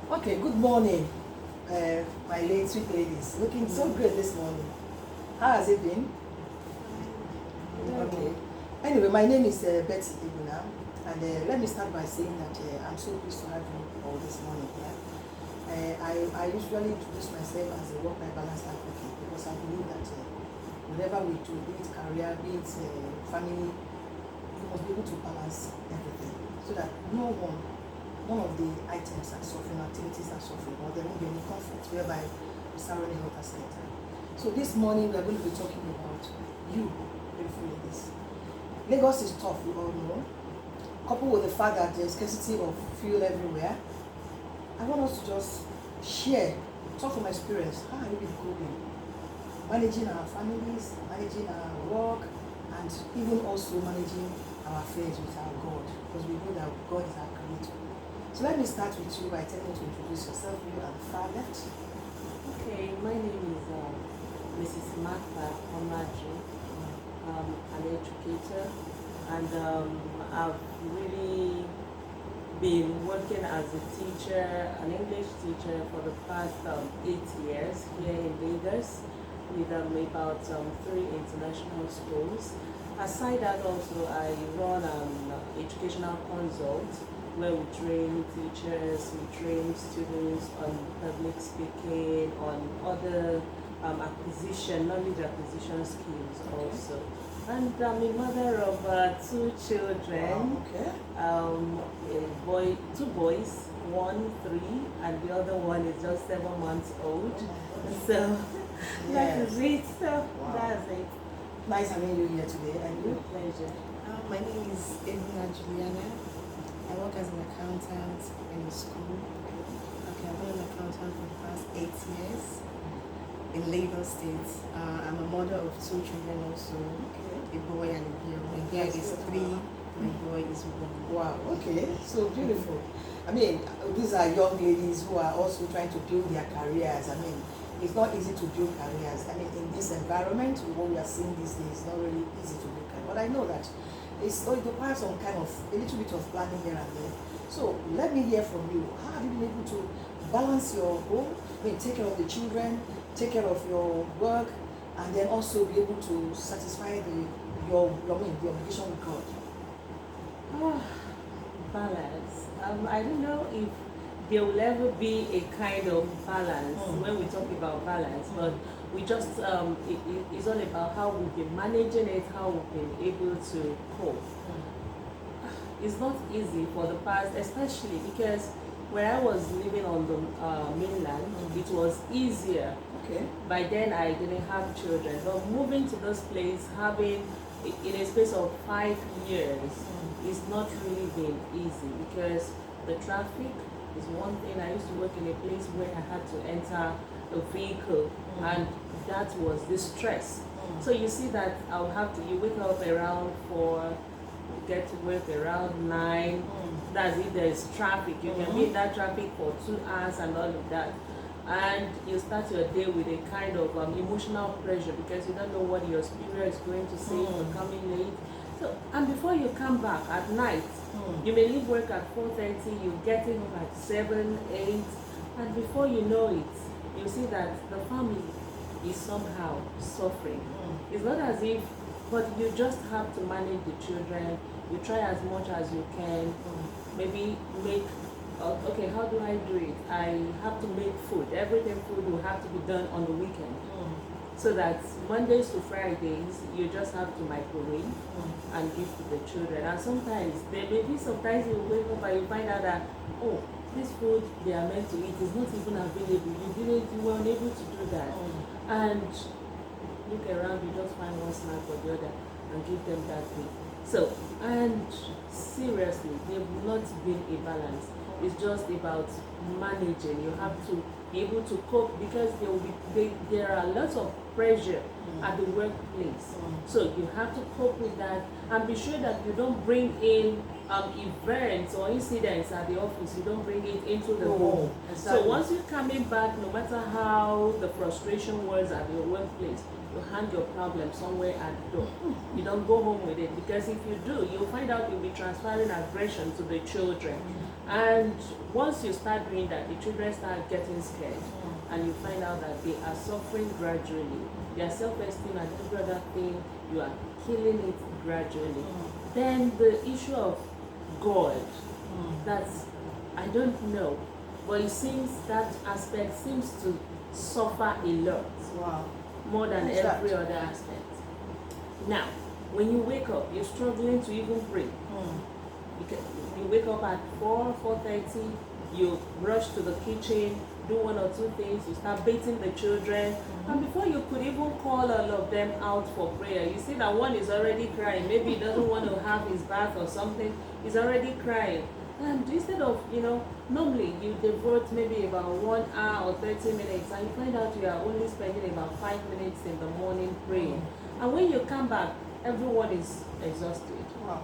Okay, good morning, my late sweet ladies. Looking so great this morning. How has it been? Okay. Anyway, my name is Betty Ibuna, and let me start by saying that I'm so pleased to have you all this morning here. I usually introduce myself as a work-life balance advocate because I believe that whatever we do, be it career, be it family, we must be able to balance everything so that none of the items are suffering, activities are suffering, or there won't be any conflict whereby we start running out of time. So this morning we are going to be talking about you, beautiful ladies. Lagos is tough, we all know. Coupled with the fact that there's scarcity of fuel everywhere, I want us to just share, talk from experience. How have you been coping? Managing our families, managing our work, and even also managing our affairs with our God, because we know that God is our creator. So let me start with you by telling you to introduce yourself, you and far left. Okay, my name is Mrs. Martha Omaji. I'm an educator, and I've really been working as a teacher, an English teacher, for the past 8 years here in Lagos with about 3 international schools. Aside that, also I run an educational consult where we train teachers, we train students on public speaking, on other knowledge acquisition skills also. And I'm a mother of 2 children. Wow, okay. Two boys, 1 3, and the other one is just 7 months old. So that is it. So that's it. Nice having you here today, and you. Pleasure. My name is Edna Juliana. I work as an accountant in a school. Okay, I've been an accountant for the past 8 years in Lagos State. I'm a mother of 2 children also, a boy and a girl. My girl is 3, my boy is 1. Wow, okay, so beautiful. I mean, these are young ladies who are also trying to build their careers. I mean, it's not easy to build careers. I mean, in this environment, what we are seeing these days, it's not really easy to build careers. But I know that it requires some kind of, a little bit of planning here and there. So let me hear from you. How have you been able to balance your home, take care of the children, take care of your work, and then also be able to satisfy the obligation with God? Balance. I don't know if there will ever be a kind of balance when we talk about balance, but we just it's all about how we've been managing it, how we've been able to cope. It's not easy for the past, especially because when I was living on the mainland, it was easier. Okay. By then I didn't have children, but moving to this place, having in a space of 5 years, it's not really been easy because the traffic is one thing. I used to work in a place where I had to enter a vehicle, and that was the stress. So you see that I'll have to, you wake up around 4, get to work around 9. That's if there's traffic. You can be in that traffic for 2 hours and all of that. And you start your day with a kind of emotional pressure because you don't know what your superior is going to say for coming late. So, and before you come back at night, you may leave work at 4:30, you're getting home at 7, 8, and before you know it, you see that the family is somehow suffering. It's not as if, but you just have to manage the children. You try as much as you can. Maybe make, okay, how do I do it? I have to make food. Everything food will have to be done on the weekend. So that Mondays to Fridays, you just have to microwave and give to the children. And sometimes, there may be sometimes you wake up and you find out that, oh, this food they are meant to eat is not even available. You were unable to do that. And look around, you just find one snack or the other and give them that thing. So, and seriously, there will not be a balance. It's just about managing. You have to be able to cope because there are lots of pressure at the workplace. So you have to cope with that and be sure that you don't bring in events or incidents at the office, you don't bring it into the No, home. exactly. So once you're coming back, no matter how the frustration was at your workplace, you hang your problem somewhere at the door. You don't go home with it, because if you do, you'll find out you'll be transferring aggression to the children. And once you start doing that, the children start getting scared, and you find out that they are suffering gradually. Their self-esteem and every other thing, you are killing it gradually. Then the issue of God, that's, I don't know, but it seems that aspect seems to suffer a lot, Wow. more than Who's that? every other aspect. Now, when you wake up, you're struggling to even pray. You wake up at 4:30, you rush to the kitchen, do one or two things, you start bathing the children, and before you could even call all of them out for prayer, you see that one is already crying. Maybe he doesn't want to have his bath or something, he's already crying. And instead of, normally you devote maybe about 1 hour or 30 minutes, and you find out you are only spending about 5 minutes in the morning praying. And when you come back, everyone is exhausted. Wow.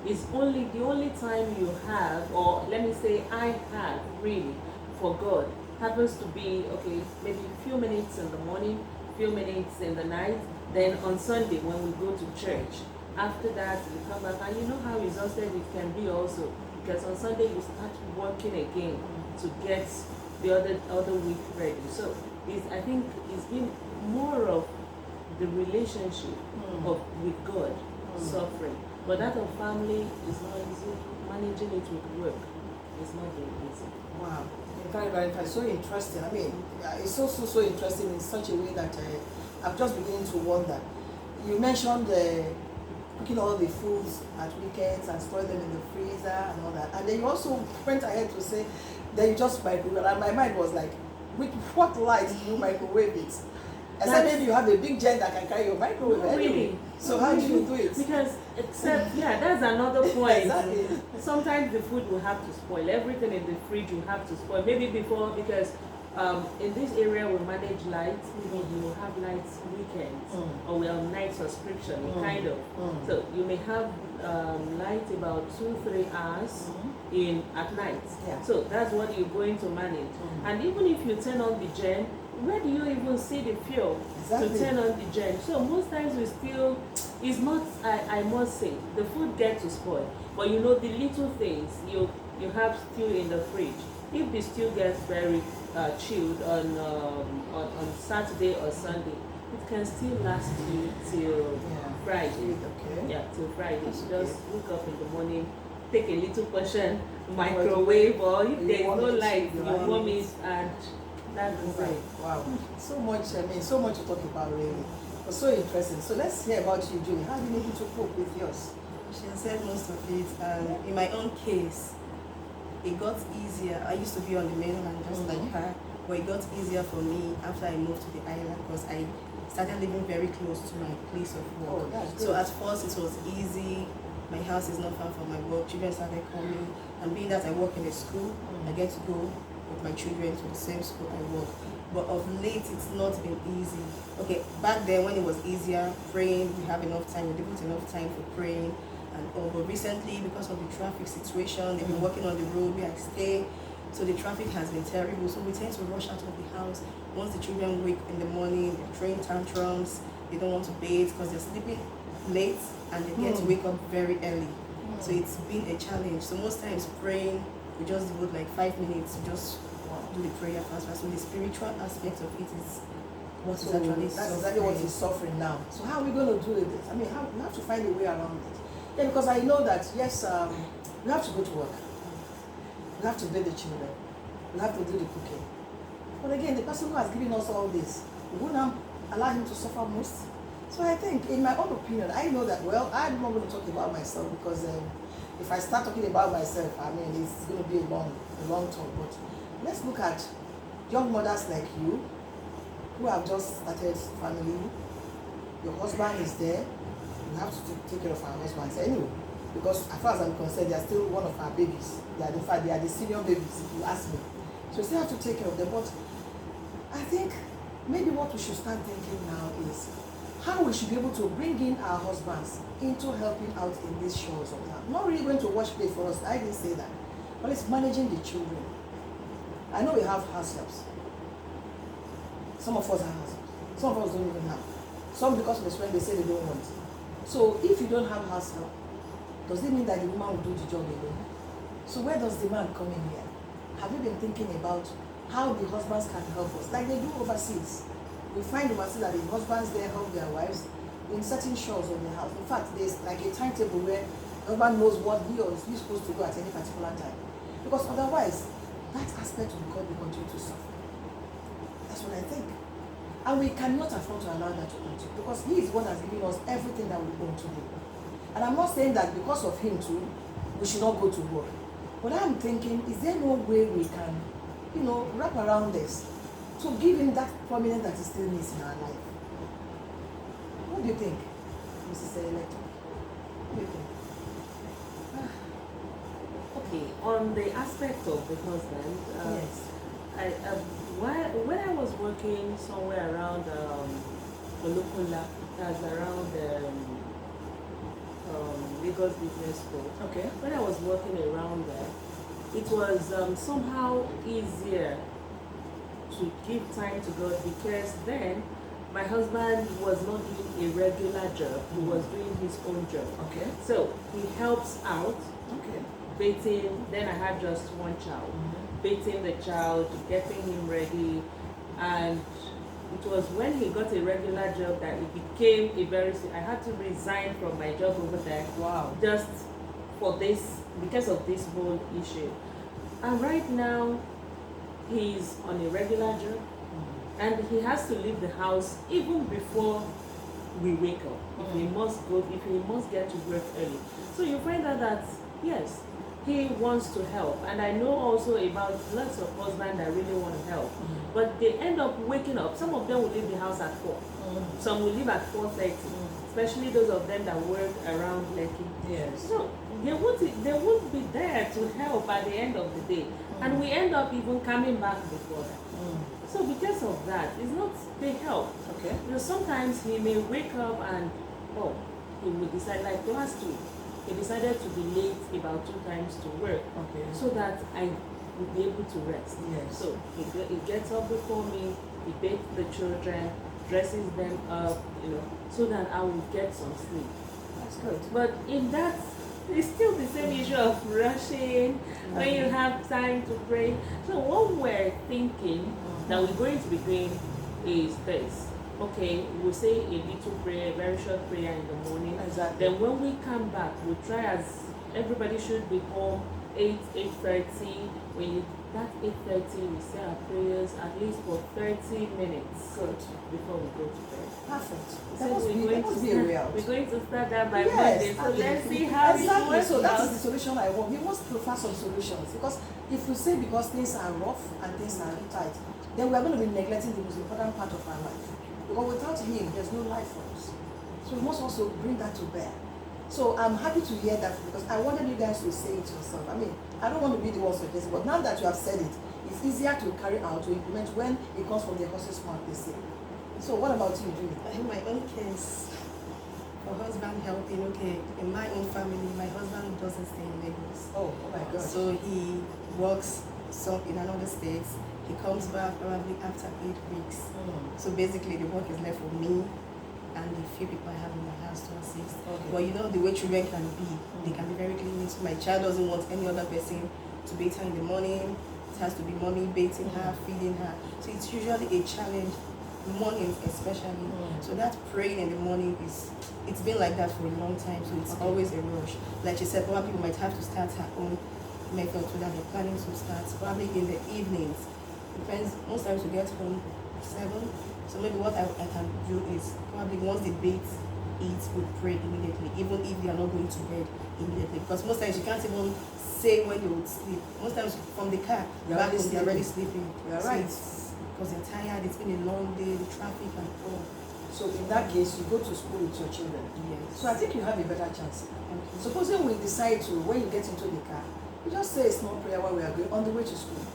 It's only the only time you have, or let me say I have really, for God, happens to be, okay, maybe a few minutes in the morning, few minutes in the night, then on Sunday when we go to church. After that, you come back, and you know how exhausted it can be also, because on Sunday you start working again to get the other week ready. So I think it's been more of the relationship with God suffering. But that of family is not easy. Managing it with work is not very easy. Wow. Very, very, very, so interesting. I mean, it's so interesting in such a way that I'm just beginning to wonder. You mentioned cooking all the foods at weekends and store them in the freezer and all that. And then you also went ahead to say that you just microwave. And my mind was like, with what light do you microwave it? Except maybe you have a big jet that can carry your microwave. No, Anyway. really. So how do you do it? Because that's another point. Exactly. Sometimes the food will have to spoil. Everything in the fridge will have to spoil. Maybe before, because in this area we manage lights. Maybe you will have lights weekends, or we have night subscription, kind of. So you may have light about 2-3 hours at night. Yeah. So that's what you're going to manage. And even if you turn on the gen, where do you even see the fuel Exactly. to turn on the gen? So most times we still, it's not, I must say, the food gets to spoil. But the little things, you have stew in the fridge. If the stew gets very chilled on Saturday or Sunday, it can still last you till Friday. Okay. Yeah, till Friday. That's Just okay. wake up in the morning, take a little portion, microwave, or if You there is warm no it, light, you you warm warm it. it, and that's it. Wow. So much, so much to talk about really. But so interesting. So let's hear about you, Julie. How have you been able to cope with yours? She has said most of it. In my own case, it got easier. I used to be on the mainland just like her, but it got easier for me after I moved to the island, because I started living very close to my place of work. Oh, that's So good. at first it was easy. My house is not far from my work. Children started coming, and being that I work in a school, I get to go with my children to the same school I work. But of late, it's not been easy. Okay, back then when it was easier, praying, we have enough time, we devote enough time for praying and all. But recently, because of the traffic situation, they've been working on the road where I stay, so the traffic has been terrible. So we tend to rush out of the house. Once the children wake in the morning, they're throwing tantrums, they don't want to bathe because they're sleeping late, and they get to wake up very early. So it's been a challenge. So most times praying, we just devote like 5 minutes to just do the prayer fast. So the spiritual aspect of it is what is So actually that's exactly what suffering. he's suffering now. So how are we going to do this? I mean, we have to find a way around it. Yeah, because I know that, yes, we have to go to work. We have to bathe the children. We have to do the cooking. But again, the person who has given us all this, we will not allow him to suffer most. So I think, in my own opinion, I know that, well, I'm not going to talk about myself, because if I start talking about myself, I mean, it's going to be a long talk. But let's look at young mothers like you, who have just started family. Your husband is there. You have to take care of our husbands anyway, because as far as I'm concerned, they are still one of our babies. In fact, they are the senior babies, if you ask me. So we still have to take care of them. But I think maybe what we should start thinking now is, how we should be able to bring in our husbands into helping out in these chores of the house. Not really going to wash plate for us, I didn't say that. But it's managing the children. I know we have house helps. Some of us have house helps. Some of us don't even have. Some because of the strength they say they don't want. So if you don't have house help, does it mean that the woman will do the job alone? So where does the man come in here? Have you been thinking about how the husbands can help us? Like they do overseas. We find overseas that the husbands there help their wives in certain chores of the house. In fact, there's like a timetable where the husband knows what he or she is supposed to do at any particular time. Because otherwise, that aspect of God will continue to suffer. That's what I think. And we cannot afford to allow that to continue because He is the one that's giving us everything that we own today. And I'm not saying that because of Him too, we should not go to work. But I'm thinking, is there no way we can, wrap around this to give Him that prominence that He still needs in our life? What do you think, Mrs. Elector? What do you think? Okay, on the aspect of the husband, Yes. when I was working somewhere around Olukola, that's around Lagos Business School. Okay. When I was working around there, it was somehow easier to give time to God because then my husband was not doing a regular job, he was doing his own job. Okay. So he helps out, Okay. bathing, then I had just one child, bathing the child, getting him ready, and it was when he got a regular job that it became I had to resign from my job over there. Wow. Just for this, because of this whole issue. And right now, he's on a regular job, and he has to leave the house even before we wake up. If he must get to work early. So you find out that, yes, he wants to help. And I know also about lots of husbands that really want to help. But they end up waking up. Some of them will leave the house at 4. Some will leave at 4:30. Especially those of them that work around Lekki. Yes. So they won't be there to help at the end of the day. And we end up even coming back before that. So because of that, it's not they help. Okay. Sometimes he may wake up and he will decide, like last week, he decided to be late about 2 times to work. Okay. So that I would be able to rest. Yes. So he gets up before me, he bathes the children, dresses them up, so that I will get some sleep. That's good. But in that, it's still the same issue of rushing, when you have time to pray. So what we're thinking that we're going to be doing is this. Okay, we'll say a little prayer, a very short prayer in the morning. Exactly. Then when we come back, we'll try as everybody should be home 8:30. When that 8:30, we say our prayers at least for 30 minutes. Good. Before we go to bed. Perfect. So That must be a way out. we're going to start that by Yes, Monday. So absolutely. let's see how exactly. it works So that out. is the solution I want. We must prefer some solutions because if we say because things are rough and things are tight, then we are going to be neglecting the most important part of our life. Because without Him, there's no life for us. So we must also bring that to bear. So I'm happy to hear that because I wanted you guys to say it yourself. I mean, I don't want to be the one suggesting, but now that you have said it, it's easier to carry out, to implement when it comes from the horse's mouth, they say. So what about you, Julie? In my own case, for husband helping, okay, in my own family, my husband doesn't stay in Lagos. Oh my God. So he works in another state. He comes back probably after 8 weeks. So basically the work is left for me and the few people I have in my house to assist. Okay. But the way children can be, they can be very clingy. So my child doesn't want any other person to bathe her in the morning. It has to be mommy bathing her, feeding her. So it's usually a challenge, mornings especially. So that praying in the morning it's been like that for a long time. So it's always a rush. Like she said, probably people might have to start her own method so that they're planning to start probably in the evenings. Depends, most times we get home 7. So maybe what I can do is probably once the bath eats, we pray immediately, even if they are not going to bed immediately. Because most times you can't even say when they would sleep. Most times from the car, back home they're already sleeping. You're So right. because they're tired, it's been a long day, the traffic and all. So in that case, you go to school with your children. Yes. So I think you have a better chance. Okay. Supposing we decide to, when you get into the car, you just say a small prayer while we are going on the way to school.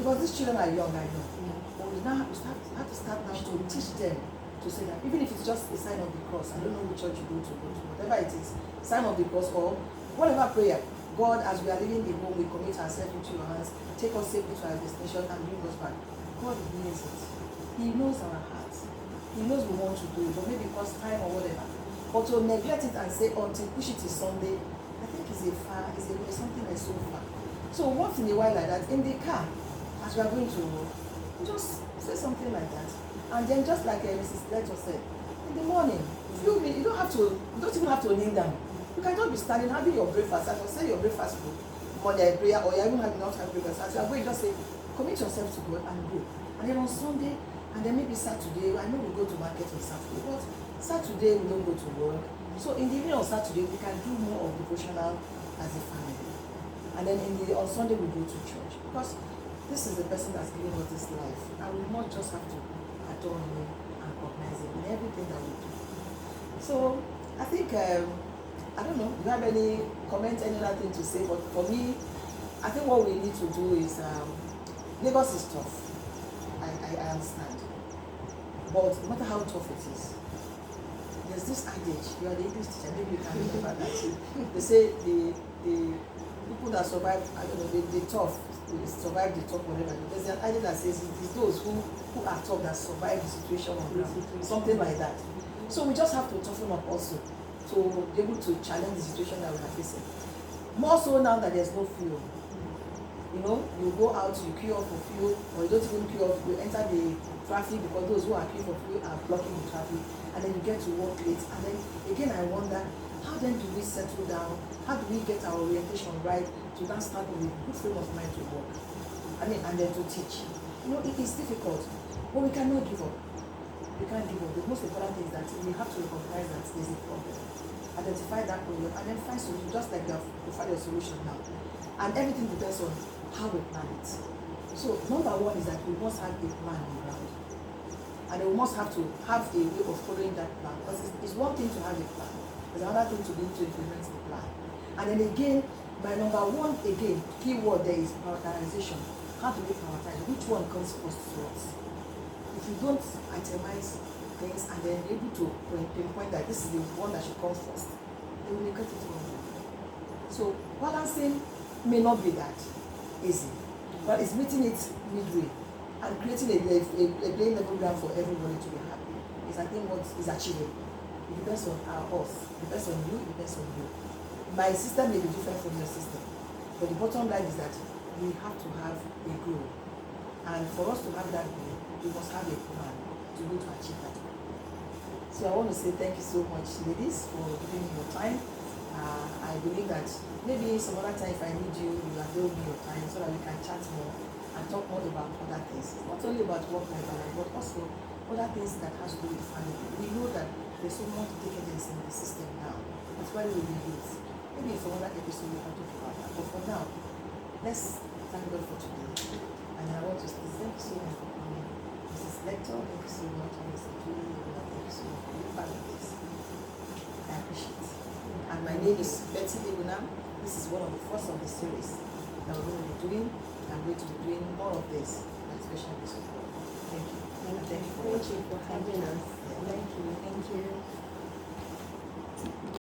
Because these children are young, I know. Yeah. But we have to start now to teach them to say that even if it's just a sign of the cross, I don't know which church you go to, whatever it is, sign of the cross or whatever prayer. God, as we are leaving the home, we commit ourselves into your hands. Take us safely to our destination and bring us back. God hears it. He knows our hearts. He knows we want to do it, but maybe because time or whatever. But to neglect it and say until push it till Sunday, I think is something that's so far. So once in a while like that, in the car, as we are going to work, just say something like that. And then just like Mrs. Leto said, in the morning, you don't even have to kneel down. You can just be standing, having your breakfast. As you say your breakfast for morning prayer, or you even have not have breakfast. As you are going, just say, commit yourself to God and go. And then on Sunday, and then maybe Saturday, I know we go to market on Saturday, but Saturday we don't go to work. So in the evening on Saturday, we can do more of devotional as a family. And then on Sunday we go to church. Because this is the person that's giving us this life. And we not just have to adore him and recognize him in everything that we do. So I think, I don't know, do you have any comment, any other thing to say? But for me, I think what we need to do is, Lagos is tough. I understand. But no matter how tough it is, there's this adage, you are the English teacher, maybe you can remember that. They say the people that survive, I don't know, the tough, survive the tough, whatever. There's an idea that says it is those who are tough that survive the situation on ground. Something like that. So we just have to toughen up also to be able to challenge the situation that we are facing. More so now that there's no fuel. You know, you go out, you queue up for fuel, or you don't even queue up, you enter the traffic because those who are queuing for fuel are blocking the traffic, and then you get to work late. And then again, I wonder, how then do we settle down? How do we get our orientation right to then start with a good frame of mind to work? And then to teach. You know, it is difficult, but we cannot give up. We can't give up. The most important thing is that we have to recognize that there's a problem, identify that problem, and then find solution, just like you have to find a solution now. And everything depends on how we plan it. So number one is that we must have a plan on ground. And we must have to have a way of following that plan. Because it's one thing to have a plan. There's another thing to be able to implement the plan. And then again, my number one, key word there is prioritization. How do we prioritize? Which one comes first to us? If you don't itemize things and then be able to pinpoint that this is the one that should come first, then we will get it wrong. So balancing may not be that easy, but it's meeting it midway and creating a playing level ground for everybody to be happy. Is I think what is achievable. It depends on us, it depends on you, it depends on you. My system may be different from your system, but the bottom line is that we have to have a goal, and for us to have that goal, we must have a plan to be able to achieve that goal. So I want to say thank you so much, ladies, for giving me your time. I believe that maybe some other time if I need you, you avail me your time so that we can chat more and talk more about other things. Not only about work-life balance, but also other things that has to do with family. We know that there's so much decadence in the system now. That's why we need it. Maybe in some other episode we can talk about that. But for now, let's thank God for today. And I want to say thank you so much for coming. Mrs. Lector, thank you so much. Mr. Julie, thank you so much for being part of this. I appreciate it. And my name is Betty Lebuna. This is one of the first of the series that we're going to be doing. I'm going to be doing more of this, especially this support. Thank you. Thank you for having us. Thank you.